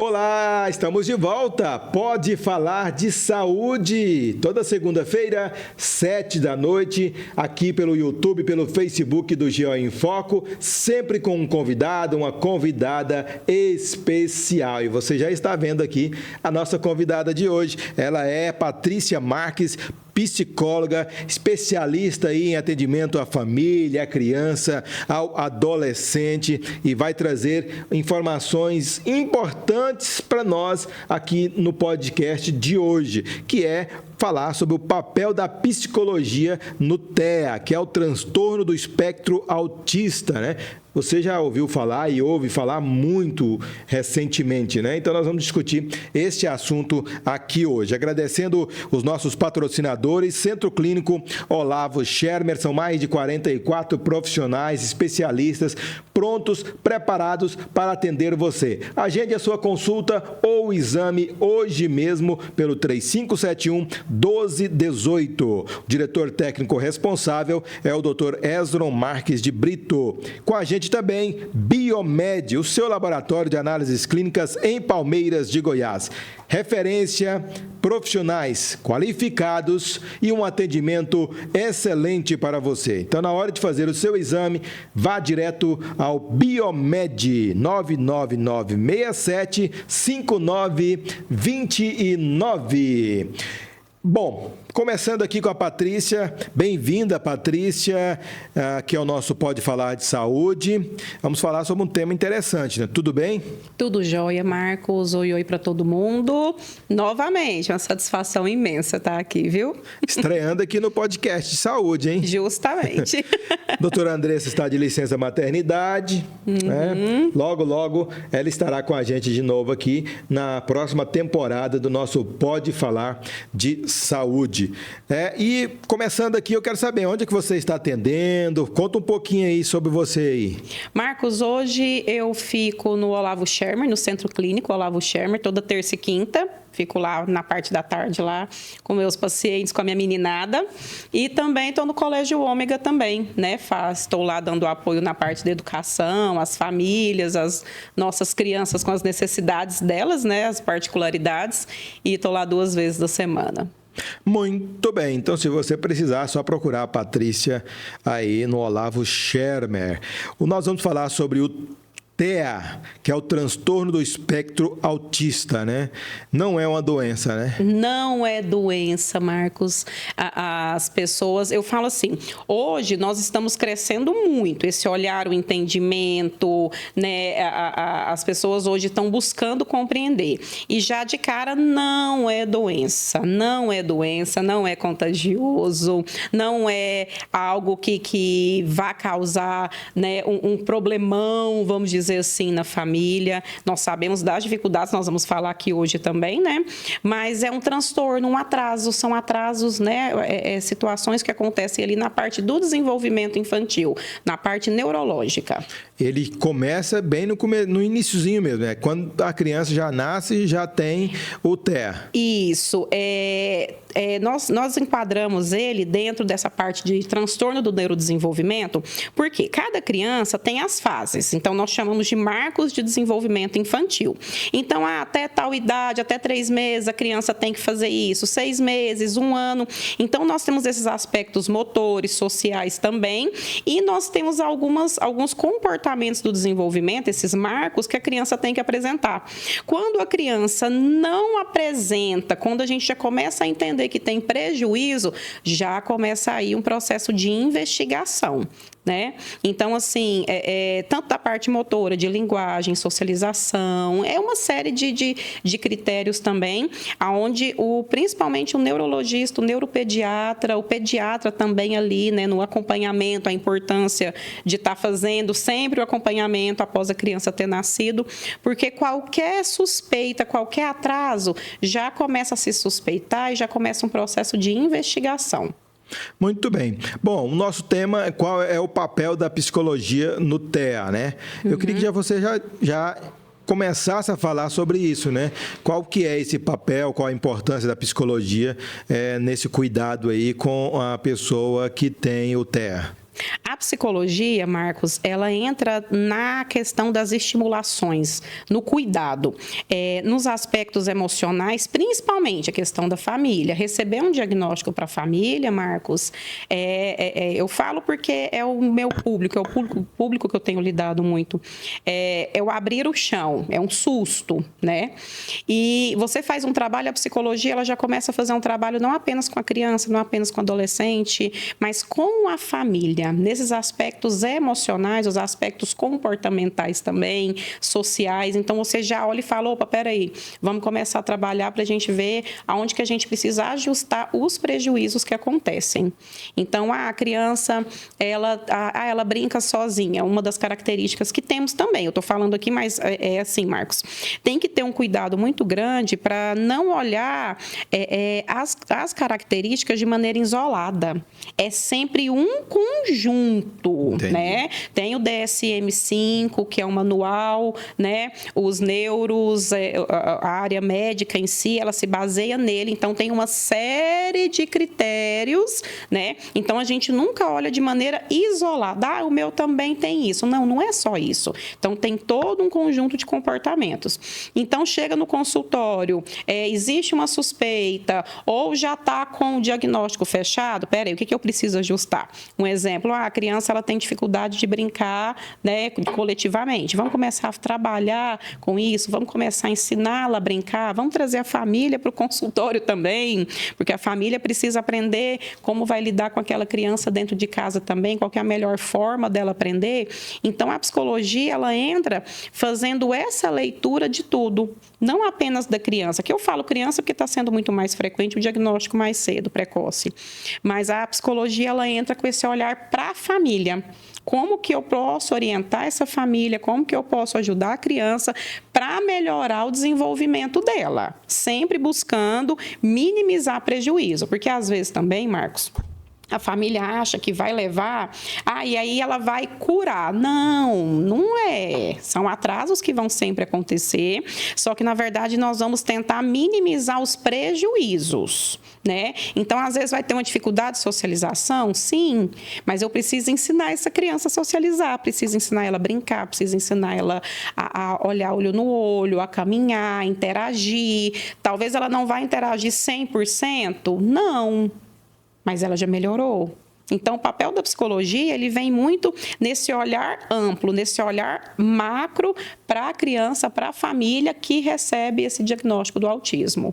Olá, estamos de volta. Pode falar de saúde. Toda segunda-feira, 7 da noite, aqui pelo YouTube, pelo Facebook do GO em Foco, sempre com um convidado, uma convidada especial. E você já está vendo aqui a nossa convidada de hoje. Ela é Patrícia Marques, psicóloga, especialista aí em atendimento à família, à criança, ao adolescente, e vai trazer informações importantes para nós aqui no podcast de hoje, que é falar sobre o papel da psicologia no TEA, que é o transtorno do espectro autista, né? Você já ouviu falar e ouve falar muito recentemente, né? Então, nós vamos discutir este assunto aqui hoje. Agradecendo os nossos patrocinadores, Centro Clínico Olavo Schermer, são mais de 44 profissionais, especialistas, prontos, preparados para atender você. Agende a sua consulta ou exame hoje mesmo pelo 3571-1218. O diretor técnico responsável é o Dr. Esdron Marques de Brito. Com a gente também Biomed, o seu laboratório de análises clínicas em Palmeiras de Goiás. Referência, profissionais qualificados e um atendimento excelente para você. Então, na hora de fazer o seu exame, vá direto ao Biomed 99967-5929. Bom, começando aqui com a Patrícia. Bem-vinda, Patrícia, que é o nosso Pode Falar de Saúde. Vamos falar sobre um tema interessante, né? Tudo bem? Tudo jóia, Marcos. Oi para todo mundo. Novamente, uma satisfação imensa estar aqui, viu? Estreando aqui no podcast de saúde, hein? Justamente. Doutora Andressa está de licença maternidade, né? Logo, logo, ela estará com a gente de novo aqui na próxima temporada do nosso Pode Falar de Saúde. E começando aqui, eu quero saber onde é que você está atendendo. Conta um pouquinho aí sobre você aí. Marcos, hoje eu fico no Olavo Schermer, no Centro Clínico Olavo Schermer, toda terça e quinta. Fico lá na parte da tarde, lá com meus pacientes, com a minha meninada. E também estou no Colégio Ômega também, né? Estou lá dando apoio na parte da educação, às famílias, às nossas crianças com as necessidades delas, né? As particularidades. E estou lá 2 vezes da semana. Muito bem, então se você precisar, é só procurar a Patrícia aí no Olavo Schermer. Nós vamos falar sobre o TEA, que é o transtorno do espectro autista, né? Não é uma doença, né? Não é doença, Marcos. As pessoas, eu falo assim, hoje nós estamos crescendo muito, esse olhar, o entendimento, né? As pessoas hoje estão buscando compreender. E já de cara, não é doença, não é doença, não é contagioso, não é algo que vá causar, né, um problemão, vamos dizer assim, na família. Nós sabemos das dificuldades, nós vamos falar aqui hoje também, né? Mas é um transtorno, um atraso, são atrasos, né? Situações que acontecem ali na parte do desenvolvimento infantil, na parte neurológica. Ele começa bem no iniciozinho mesmo, né? Quando a criança já nasce, já tem o TEA. Isso. Nós enquadramos ele dentro dessa parte de transtorno do neurodesenvolvimento, porque cada criança tem as fases. Então, nós chamamos de marcos de desenvolvimento infantil. Então, até tal idade, até 3 meses, a criança tem que fazer isso, 6 meses, 1 ano. Então, nós temos esses aspectos motores, sociais também, e nós temos alguns comportamentos do desenvolvimento, esses marcos que a criança tem que apresentar. Quando a criança não apresenta, quando a gente já começa a entender que tem prejuízo, já começa aí um processo de investigação, né? Então, assim, tanto da parte motora, de linguagem, socialização, é uma série de critérios também, onde principalmente o neurologista, o neuropediatra, o pediatra também ali, né, no acompanhamento, a importância de estar fazendo sempre o acompanhamento após a criança ter nascido, porque qualquer suspeita, qualquer atraso, já começa a se suspeitar e já começa um processo de investigação. Muito bem. Bom, o nosso tema é qual é o papel da psicologia no TEA, né? Eu queria que você já começasse a falar sobre isso, né? Qual que é esse papel, qual a importância da psicologia nesse cuidado aí com a pessoa que tem o TEA? A psicologia, Marcos, ela entra na questão das estimulações, no cuidado, nos aspectos emocionais, principalmente a questão da família. Receber um diagnóstico para a família, Marcos, eu falo porque é o meu público, é o público que eu tenho lidado muito. É o abrir o chão, é um susto, né? E você faz um trabalho, a psicologia ela já começa a fazer um trabalho não apenas com a criança, não apenas com o adolescente, mas com a família, nesses aspectos emocionais, os aspectos comportamentais também, sociais. Então, você já olha e fala, opa, peraí, vamos começar a trabalhar para a gente ver aonde que a gente precisa ajustar os prejuízos que acontecem. Então, a criança, ela brinca sozinha, uma das características que temos também. Eu estou falando aqui, mas é assim, Marcos, tem que ter um cuidado muito grande para não olhar as características de maneira isolada. É sempre um conjunto, né? Tem o DSM-5, que é um manual, né? Os neuros, a área médica em si, ela se baseia nele. Então, tem uma série de critérios, né? Então, a gente nunca olha de maneira isolada. Ah, o meu também tem isso. Não, não é só isso. Então, tem todo um conjunto de comportamentos. Então, chega no consultório, existe uma suspeita ou já está com o diagnóstico fechado, peraí, o que eu preciso ajustar? Um exemplo, a criança ela tem dificuldade de brincar, né, coletivamente. Vamos começar a trabalhar com isso, vamos começar a ensiná-la a brincar, vamos trazer a família para o consultório também, porque a família precisa aprender como vai lidar com aquela criança dentro de casa também, qual que é a melhor forma dela aprender. Então, a psicologia, ela entra fazendo essa leitura de tudo, não apenas da criança, que eu falo criança porque está sendo muito mais frequente o diagnóstico mais cedo, precoce, mas a psicologia, ela entra com esse olhar para a família. Como que eu posso orientar essa família, como que eu posso ajudar a criança para melhorar o desenvolvimento dela, sempre buscando minimizar prejuízo, porque às vezes também, Marcos, a família acha que vai levar, e aí ela vai curar. Não, não é. São atrasos que vão sempre acontecer, só que, na verdade, nós vamos tentar minimizar os prejuízos, né? Então, às vezes, vai ter uma dificuldade de socialização? Sim, mas eu preciso ensinar essa criança a socializar, preciso ensinar ela a brincar, preciso ensinar ela a olhar olho no olho, a caminhar, a interagir. Talvez ela não vá interagir 100%? Não. Mas ela já melhorou. Então, o papel da psicologia, ele vem muito nesse olhar amplo, nesse olhar macro para a criança, para a família que recebe esse diagnóstico do autismo.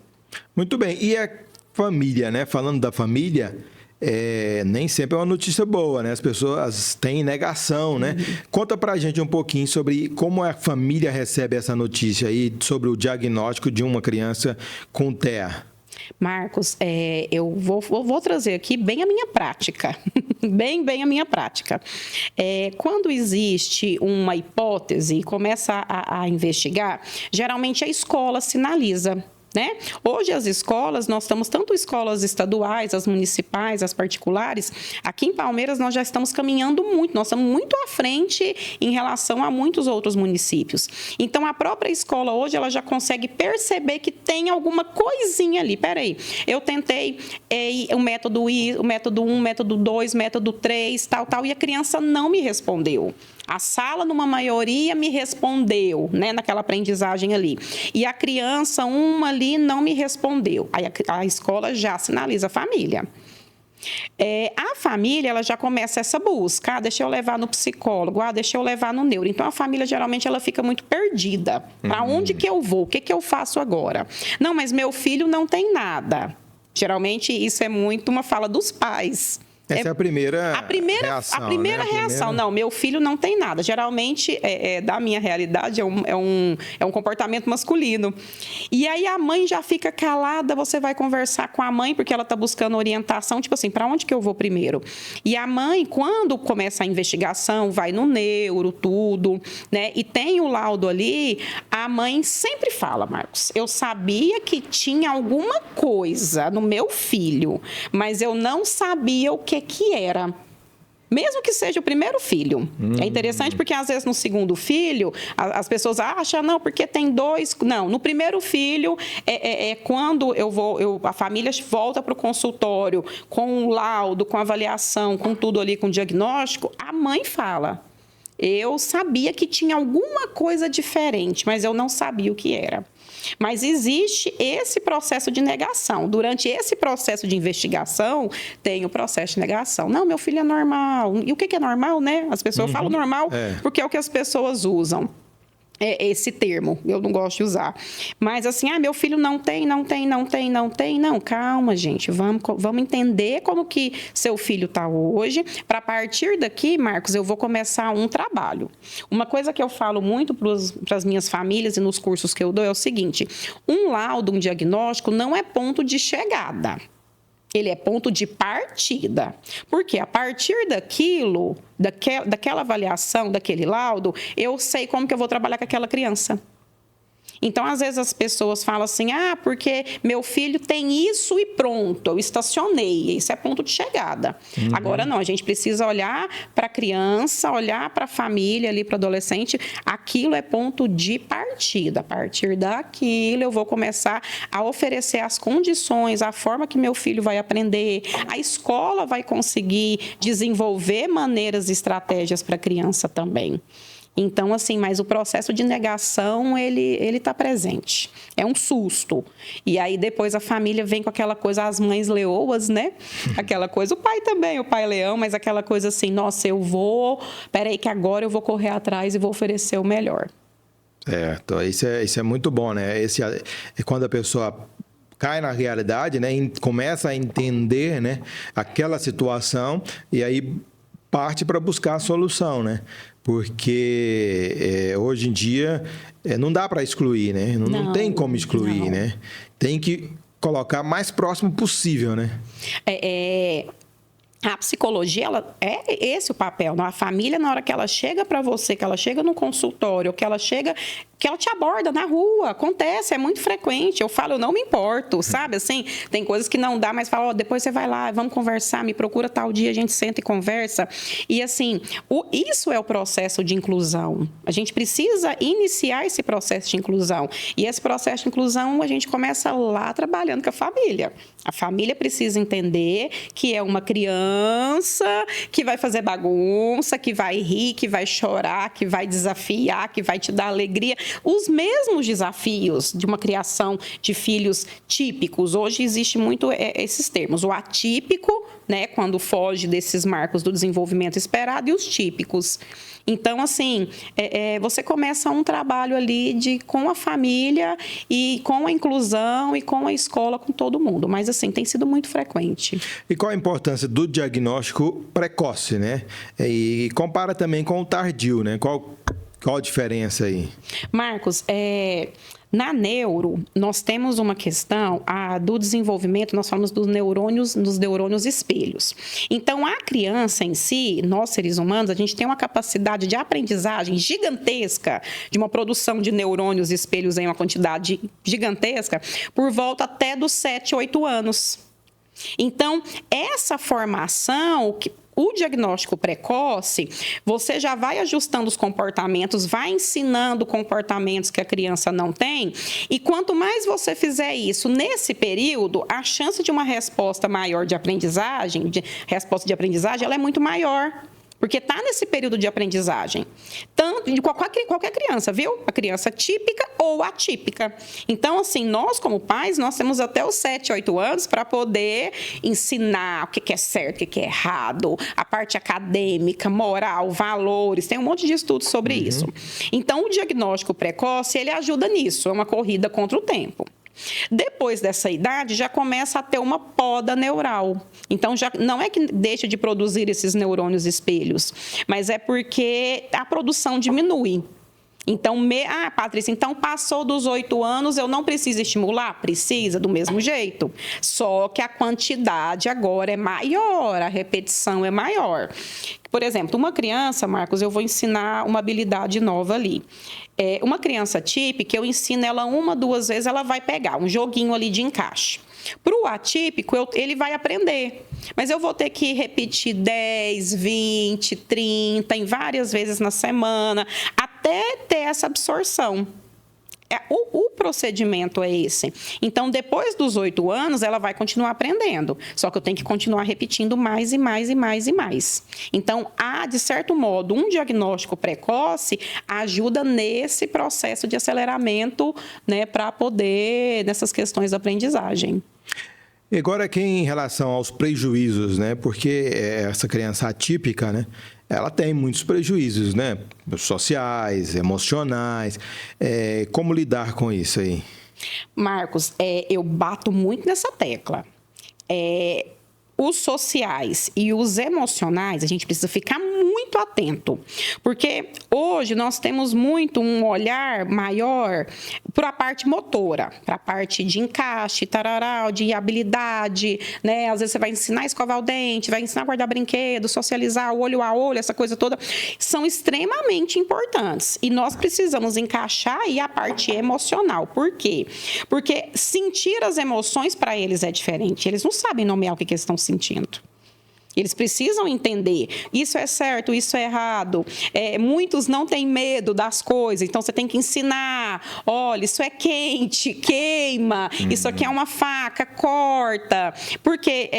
Muito bem. E a família, né? Falando da família, nem sempre é uma notícia boa, né? As pessoas têm negação, né? Conta pra gente um pouquinho sobre como a família recebe essa notícia aí, sobre o diagnóstico de uma criança com TEA. Marcos, eu vou trazer aqui bem a minha prática, bem a minha prática. Quando existe uma hipótese e começa a investigar, geralmente a escola sinaliza. Né? Hoje as escolas, nós estamos tanto escolas estaduais, as municipais, as particulares. Aqui em Palmeiras nós já estamos caminhando muito, nós estamos muito à frente em relação a muitos outros municípios. Então a própria escola hoje ela já consegue perceber que tem alguma coisinha ali. Peraí, eu tentei o método 1, método 2, método 3, tal, e a criança não me respondeu. A sala, numa maioria, me respondeu, né, naquela aprendizagem ali. E a criança, uma ali, não me respondeu. Aí a escola já sinaliza a família. A família, ela já começa essa busca. Deixa eu levar no psicólogo, deixa eu levar no neuro. Então, a família, geralmente, ela fica muito perdida. Para onde que eu vou? O que eu faço agora? Não, mas meu filho não tem nada. Geralmente, isso é muito uma fala dos pais. Essa é a primeira reação. A primeira reação. Não, meu filho não tem nada. Geralmente, da minha realidade, é um comportamento masculino. E aí a mãe já fica calada, você vai conversar com a mãe, porque ela está buscando orientação, tipo assim, para onde que eu vou primeiro? E a mãe, quando começa a investigação, vai no neuro, tudo, né? E tem o laudo ali, a mãe sempre fala, Marcos, eu sabia que tinha alguma coisa no meu filho, mas eu não sabia o que era. Mesmo que seja o primeiro filho. É interessante porque, às vezes, no segundo filho, as pessoas acham, não, porque tem 2... Não, no primeiro filho, quando a família volta para o consultório com o laudo, com avaliação, com tudo ali, com diagnóstico, a mãe fala, eu sabia que tinha alguma coisa diferente, mas eu não sabia o que era. Mas existe esse processo de negação. Durante esse processo de investigação, tem o processo de negação. Não, meu filho é normal. E o que é normal, né? As pessoas falam normal porque é o que as pessoas usam. Esse termo, eu não gosto de usar. Mas assim, meu filho não tem. Não, calma, gente. Vamos entender como que seu filho está hoje. Para a partir daqui, Marcos, eu vou começar um trabalho. Uma coisa que eu falo muito para as minhas famílias e nos cursos que eu dou é o seguinte: um laudo, um diagnóstico não é ponto de chegada. Ele é ponto de partida. Porque a partir daquilo, daquela avaliação, daquele laudo, eu sei como que eu vou trabalhar com aquela criança. Então, às vezes, as pessoas falam assim, porque meu filho tem isso e pronto, eu estacionei. Isso é ponto de chegada. Agora, não, a gente precisa olhar para a criança, olhar para a família, ali para o adolescente. Aquilo é ponto de partida. A partir daquilo, eu vou começar a oferecer as condições, a forma que meu filho vai aprender. A escola vai conseguir desenvolver maneiras e estratégias para a criança também. Então, assim, mas o processo de negação, ele está presente. É um susto. E aí, depois, a família vem com aquela coisa, as mães leoas, né? Aquela coisa, o pai também, o pai leão, mas aquela coisa assim, nossa, peraí que agora eu vou correr atrás e vou oferecer o melhor. Certo, isso é muito bom, né? Quando a pessoa cai na realidade, né? Começa a entender, né? Aquela situação e aí parte para buscar a solução, né? Porque hoje em dia não dá para excluir, né? Não tem como excluir, né? Tem que colocar mais próximo possível, né? A psicologia, é esse o papel. A família, na hora que ela chega para você, que ela chega no consultório, que ela te aborda na rua, acontece, é muito frequente. Eu falo, eu não me importo, sabe? Assim, tem coisas que não dá, mas fala, depois você vai lá, vamos conversar, me procura tal dia, a gente senta e conversa. E assim, isso é o processo de inclusão. A gente precisa iniciar esse processo de inclusão. E esse processo de inclusão, a gente começa lá trabalhando com a família. A família precisa entender que é uma criança que vai fazer bagunça, que vai rir, que vai chorar, que vai desafiar, que vai te dar alegria. Os mesmos desafios de uma criação de filhos típicos. Hoje existe muito esses termos. O atípico, né, quando foge desses marcos do desenvolvimento esperado, e os típicos. Então, assim, você começa um trabalho ali com a família e com a inclusão e com a escola, com todo mundo. Mas, assim, tem sido muito frequente. E qual a importância do diagnóstico precoce, né? E compara também com o tardio, né? Qual a diferença aí? Marcos, na neuro, nós temos uma questão do desenvolvimento, nós falamos dos neurônios espelhos. Então, a criança em si, nós seres humanos, a gente tem uma capacidade de aprendizagem gigantesca, de uma produção de neurônios espelhos em uma quantidade gigantesca, por volta até dos 7, 8 anos. Então, essa formação... O diagnóstico precoce, você já vai ajustando os comportamentos, vai ensinando comportamentos que a criança não tem, e quanto mais você fizer isso nesse período, a chance de uma resposta maior de aprendizagem, ela é muito maior. Porque está nesse período de aprendizagem. Tanto de qualquer criança, viu? A criança típica ou atípica. Então, assim, nós como pais, nós temos até os 7, 8 anos para poder ensinar o que é certo, o que é errado, a parte acadêmica, moral, valores. Tem um monte de estudos sobre isso. Então, o diagnóstico precoce, ele ajuda nisso. É uma corrida contra o tempo. Depois dessa idade, já começa a ter uma poda neural. Então, já não é que deixa de produzir esses neurônios espelhos, mas é porque a produção diminui. Então, Patrícia, então passou dos 8 anos, eu não preciso estimular? Precisa, do mesmo jeito. Só que a quantidade agora é maior, a repetição é maior. Por exemplo, uma criança, Marcos, eu vou ensinar uma habilidade nova ali. Uma criança típica, eu ensino ela 1, 2 vezes, ela vai pegar um joguinho ali de encaixe. Para o atípico, ele vai aprender. Mas eu vou ter que repetir 10, 20, 30, em várias vezes na semana, até ter essa absorção. O procedimento é esse. Então, depois dos 8 anos, ela vai continuar aprendendo. Só que eu tenho que continuar repetindo mais e mais e mais e mais. Então, de certo modo, um diagnóstico precoce ajuda nesse processo de aceleramento, né, para poder, nessas questões da aprendizagem. E agora aqui em relação aos prejuízos, né? Porque essa criança atípica, né? Ela tem muitos prejuízos, né? Sociais, emocionais. Como lidar com isso aí? Marcos, eu bato muito nessa tecla. Os sociais e os emocionais, a gente precisa ficar muito atento, porque hoje nós temos muito um olhar maior para a parte motora, para a parte de encaixe, tararau, de habilidade, né? Às vezes você vai ensinar a escovar o dente, vai ensinar a guardar brinquedo, socializar, olho a olho, essa coisa toda, são extremamente importantes. E nós precisamos encaixar aí a parte emocional. Por quê? Porque sentir as emoções para eles é diferente. Eles não sabem nomear o que eles estão sentindo. Eles precisam entender, isso é certo, isso é errado. Muitos não têm medo das coisas, então você tem que ensinar. Olha, isso é quente, queima, isso aqui é uma faca, corta. Porque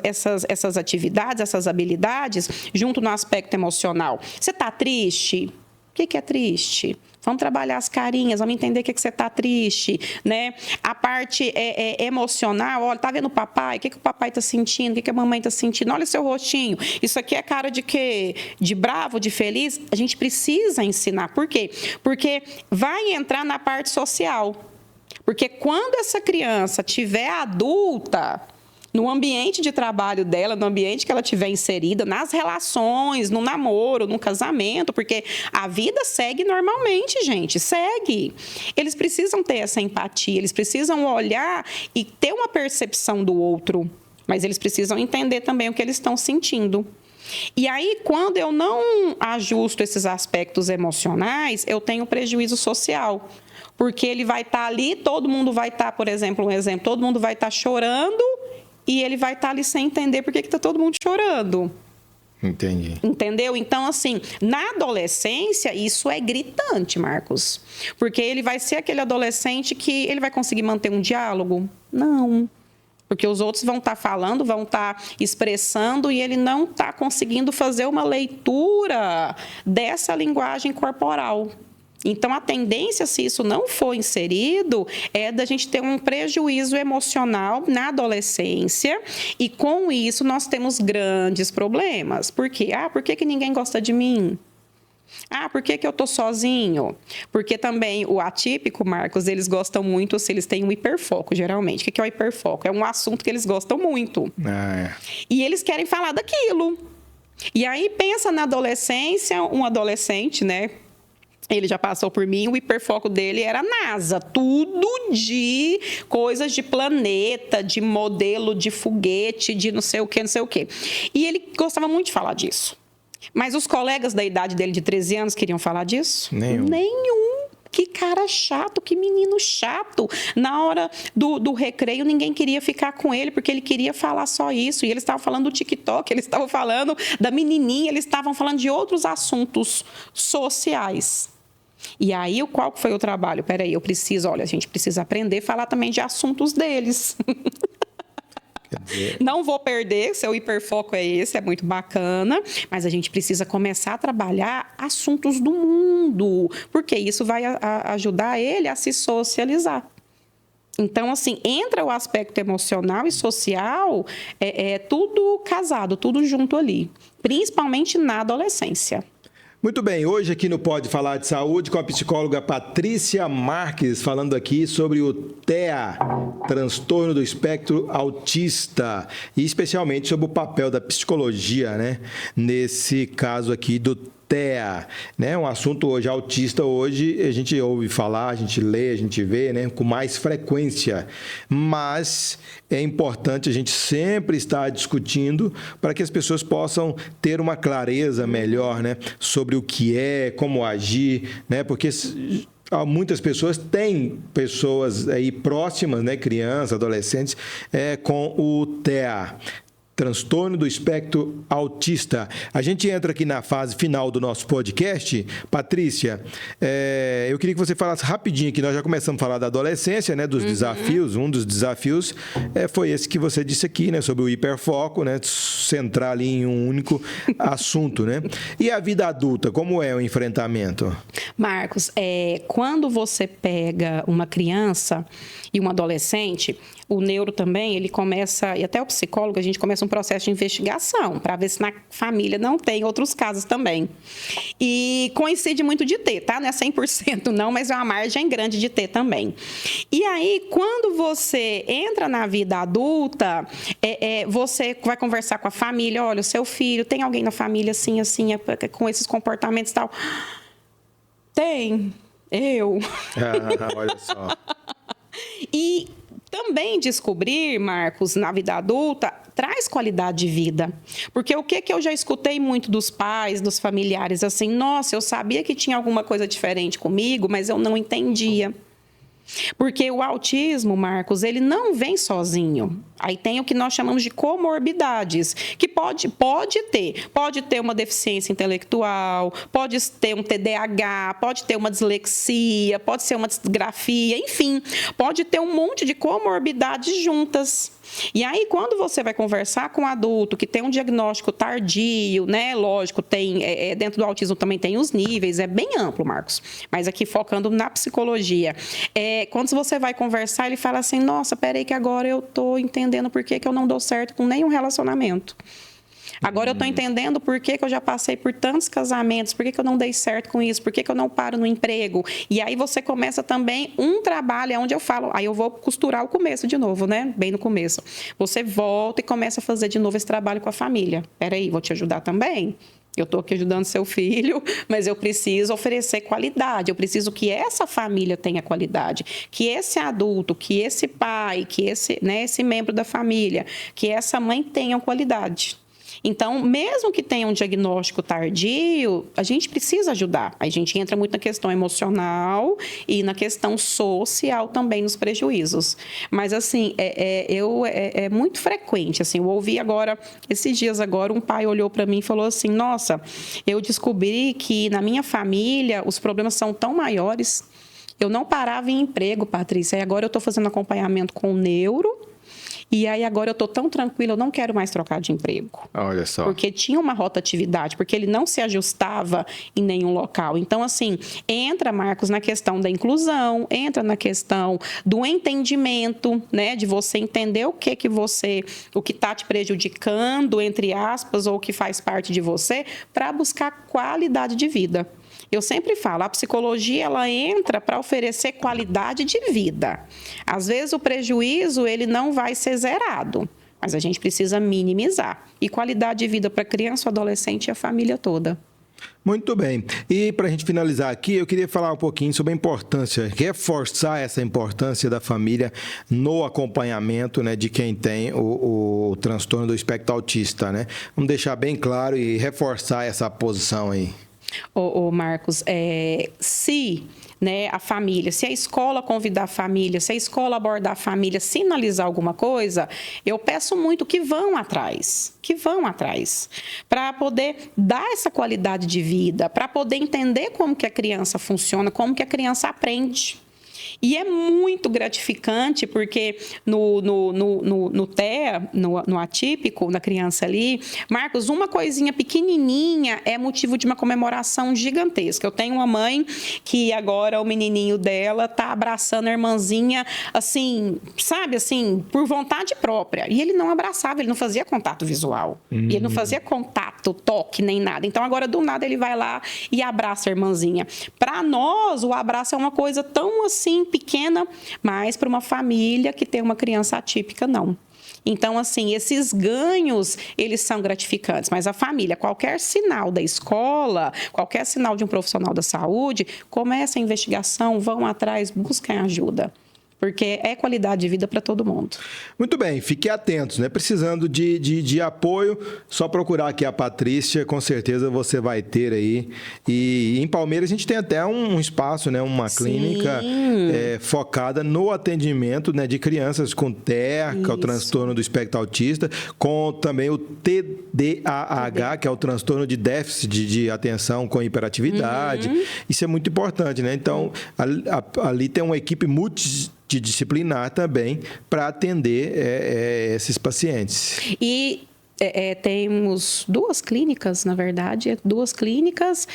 essas atividades, essas habilidades, junto no aspecto emocional. Você está triste? O que é triste? Vamos trabalhar as carinhas, vamos entender o que você está triste, né? A parte emocional, olha, tá vendo o papai? O que o papai está sentindo? O que a mamãe está sentindo? Olha seu rostinho. Isso aqui é cara de quê? De bravo, de feliz? A gente precisa ensinar. Por quê? Porque vai entrar na parte social. Porque quando essa criança tiver adulta, no ambiente de trabalho dela, no ambiente que ela tiver inserida, nas relações, no namoro, no casamento, porque a vida segue normalmente, gente, segue. Eles precisam ter essa empatia, eles precisam olhar e ter uma percepção do outro, mas eles precisam entender também o que eles estão sentindo. E aí, quando eu não ajusto esses aspectos emocionais, eu tenho prejuízo social. Porque ele vai estar ali, todo mundo vai estar, por exemplo, todo mundo vai estar chorando, e ele vai estar ali sem entender por que está todo mundo chorando. Entendi. Entendeu? Então, assim, na adolescência, isso é gritante, Marcos. Porque ele vai ser aquele adolescente que ele vai conseguir manter um diálogo? Não. Porque os outros vão estar falando, vão estar expressando, e ele não está conseguindo fazer uma leitura dessa linguagem corporal. Então, a tendência, se isso não for inserido, é da gente ter um prejuízo emocional na adolescência, e com isso nós temos grandes problemas. Por quê? Por que ninguém gosta de mim? Por que eu estou sozinho? Porque também o atípico, Marcos, eles gostam muito, se eles têm um hiperfoco, geralmente. O que é o hiperfoco? É um assunto que eles gostam muito. E eles querem falar daquilo. E aí, pensa na adolescência, um adolescente, né? Ele já passou por mim, o hiperfoco dele era NASA, tudo de coisas de planeta, de modelo de foguete, de não sei o quê, não sei o quê. E ele gostava muito de falar disso. Mas os colegas da idade dele, de 13 anos, queriam falar disso? Nenhum. Que cara chato, que menino chato. Na hora do recreio, ninguém queria ficar com ele, porque ele queria falar só isso. E eles estavam falando do TikTok, eles estavam falando da menininha, eles estavam falando de outros assuntos sociais. E aí, qual foi o trabalho? Peraí, a gente precisa aprender a falar também de assuntos deles. Não vou perder, seu hiperfoco é esse, é muito bacana, mas a gente precisa começar a trabalhar assuntos do mundo, porque isso vai ajudar ele a se socializar. Então, assim, entra o aspecto emocional e social, tudo casado, tudo junto ali, principalmente na adolescência. Muito bem, hoje aqui no Pode Falar de Saúde com a psicóloga Patrícia Marques, falando aqui sobre o TEA, transtorno do espectro autista, e especialmente sobre o papel da psicologia, né, nesse caso aqui do TEA, né? Um assunto hoje, autista hoje, a gente ouve falar, a gente lê, a gente vê, né? Com mais frequência, mas é importante a gente sempre estar discutindo para que as pessoas possam ter uma clareza melhor, né? Sobre o que é, como agir, né? Porque muitas pessoas têm pessoas aí próximas, né? Crianças, adolescentes, com o TEA. Transtorno do espectro autista. A gente entra aqui na fase final do nosso podcast. Patrícia, eu queria que você falasse rapidinho, que nós já começamos a falar da adolescência, né, dos desafios. Um dos desafios foi esse que você disse aqui, né, sobre o hiperfoco, né, centrar ali em um único assunto, né? E a vida adulta, como é o enfrentamento? Marcos, quando você pega uma criança e um adolescente, o neuro também, ele começa, e até o psicólogo, a gente começa um processo de investigação para ver se na família não tem outros casos também. E coincide muito de ter, tá? Não é 100% não, mas é uma margem grande de ter também. E aí, quando você entra na vida adulta, você vai conversar com a família, olha, o seu filho, tem alguém na família assim, com esses comportamentos e tal? Tem. Eu. Olha só. E também descobrir, Marcos, na vida adulta, traz qualidade de vida. Porque o que eu já escutei muito dos pais, dos familiares, assim, nossa, eu sabia que tinha alguma coisa diferente comigo, mas eu não entendia. Porque o autismo, Marcos, ele não vem sozinho. Aí tem o que nós chamamos de comorbidades, que pode ter uma deficiência intelectual, pode ter um TDAH, pode ter uma dislexia, pode ser uma disgrafia, enfim, pode ter um monte de comorbidades juntas. E aí, quando você vai conversar com um adulto que tem um diagnóstico tardio, né? Lógico, tem dentro do autismo também tem os níveis, é bem amplo, Marcos. Mas aqui focando na psicologia. Quando você vai conversar, ele fala assim, nossa, peraí que agora eu estou entendendo por que eu não dou certo com nenhum relacionamento. Agora eu estou entendendo por que eu já passei por tantos casamentos, por que eu não dei certo com isso, por que eu não paro no emprego. E aí você começa também um trabalho, onde eu falo, aí eu vou costurar o começo de novo, né? Bem no começo. Você volta e começa a fazer de novo esse trabalho com a família. Peraí, vou te ajudar também? Eu estou aqui ajudando seu filho, mas eu preciso oferecer qualidade. Eu preciso que essa família tenha qualidade. Que esse adulto, que esse pai, que esse membro da família, que essa mãe tenham qualidade. Então, mesmo que tenha um diagnóstico tardio, a gente precisa ajudar. A gente entra muito na questão emocional e na questão social também, nos prejuízos. Mas, assim, é muito frequente. Assim, eu ouvi agora, esses dias agora, um pai olhou para mim e falou assim, nossa, eu descobri que na minha família os problemas são tão maiores. Eu não parava em emprego, Patrícia, e agora eu estou fazendo acompanhamento com o neuro. E aí agora eu estou tão tranquila, eu não quero mais trocar de emprego. Olha só. Porque tinha uma rotatividade, porque ele não se ajustava em nenhum local. Então, assim, entra, Marcos, na questão da inclusão, entra na questão do entendimento, né? De você entender o que está te prejudicando, entre aspas, ou o que faz parte de você, para buscar qualidade de vida. Eu sempre falo, a psicologia ela entra para oferecer qualidade de vida. Às vezes o prejuízo ele não vai ser zerado, mas a gente precisa minimizar. E qualidade de vida para a criança, o adolescente e a família toda. Muito bem. E para a gente finalizar aqui, eu queria falar um pouquinho sobre a importância, reforçar essa importância da família no acompanhamento, né, de quem tem o transtorno do espectro autista, né? Vamos deixar bem claro e reforçar essa posição aí. Marcos, se a família, se a escola convidar a família, se a escola abordar a família, sinalizar alguma coisa, eu peço muito que vão atrás, para poder dar essa qualidade de vida, para poder entender como que a criança funciona, como que a criança aprende. E é muito gratificante, porque no TEA, no atípico, na criança ali, Marcos, uma coisinha pequenininha é motivo de uma comemoração gigantesca. Eu tenho uma mãe que agora o menininho dela está abraçando a irmãzinha, assim, sabe, assim, por vontade própria. E ele não abraçava, ele não fazia contato visual. E ele não fazia contato, toque, nem nada. Então, agora, do nada, ele vai lá e abraça a irmãzinha. Para nós, o abraço é uma coisa tão, assim, sim, pequena, mas para uma família que tem uma criança atípica, não. Então, assim, esses ganhos, eles são gratificantes, mas a família, qualquer sinal da escola, qualquer sinal de um profissional da saúde, começa a investigação, vão atrás, busquem ajuda. Porque é qualidade de vida para todo mundo. Muito bem, fiquem atentos, né? Precisando de apoio, só procurar aqui a Patrícia, com certeza você vai ter aí. E em Palmeiras a gente tem até um espaço, né? Uma clínica focada no atendimento, né, de crianças com TEA, que é o transtorno do espectro autista, com também o TDAH, que é o transtorno de déficit de atenção com hiperatividade. Isso é muito importante, né? Então, ali tem uma equipe multidisciplinar também para atender esses pacientes. E temos 2 clínicas, na verdade, 2 clínicas.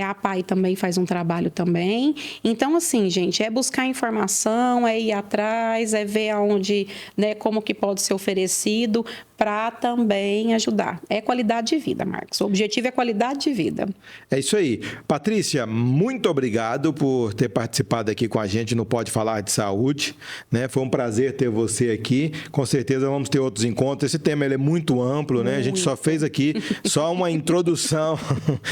A PAI também faz um trabalho também. Então, assim, gente, é buscar informação, é ir atrás, é ver aonde, né, como que pode ser oferecido para também ajudar. É qualidade de vida, Marcos. O objetivo é qualidade de vida. É isso aí. Patrícia, muito obrigado por ter participado aqui com a gente no Pode Falar de Saúde, né? Foi um prazer ter você aqui. Com certeza vamos ter outros encontros. Esse tema ele é muito amplo, né? A gente só fez aqui só uma introdução,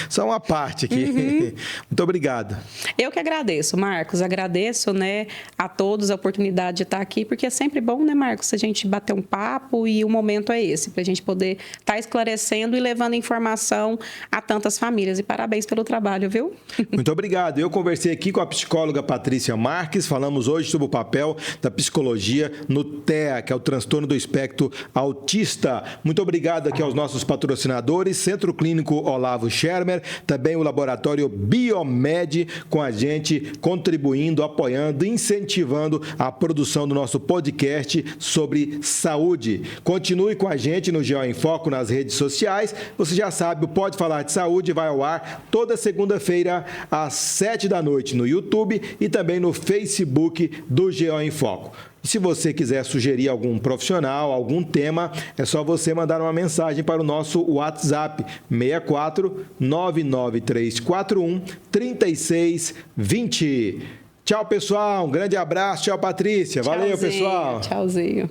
só uma parte aqui. Muito obrigado. Eu que agradeço, Marcos. Agradeço, né, a todos a oportunidade de estar aqui, porque é sempre bom, né, Marcos, a gente bater um papo e o momento é esse, para a gente poder estar esclarecendo e levando informação a tantas famílias. E parabéns pelo trabalho, viu? Muito obrigado. Eu conversei aqui com a psicóloga Patrícia Marques, falamos hoje sobre o papel da psicologia no TEA, que é o transtorno do espectro autista. Muito obrigado aqui aos nossos patrocinadores, Centro Clínico Olavo Schermer, também o Laboratório Biomed, com a gente contribuindo, apoiando, incentivando a produção do nosso podcast sobre saúde. Continue com a gente no GO em Foco nas redes sociais. Você já sabe, o Pode Falar de Saúde vai ao ar toda segunda-feira às 7 da noite no YouTube e também no Facebook do GO em Foco. E se você quiser sugerir algum profissional, algum tema, é só você mandar uma mensagem para o nosso WhatsApp 64 99341 3620. Tchau, pessoal. Um grande abraço. Tchau, Patrícia. Valeu, pessoal. Tchauzinho.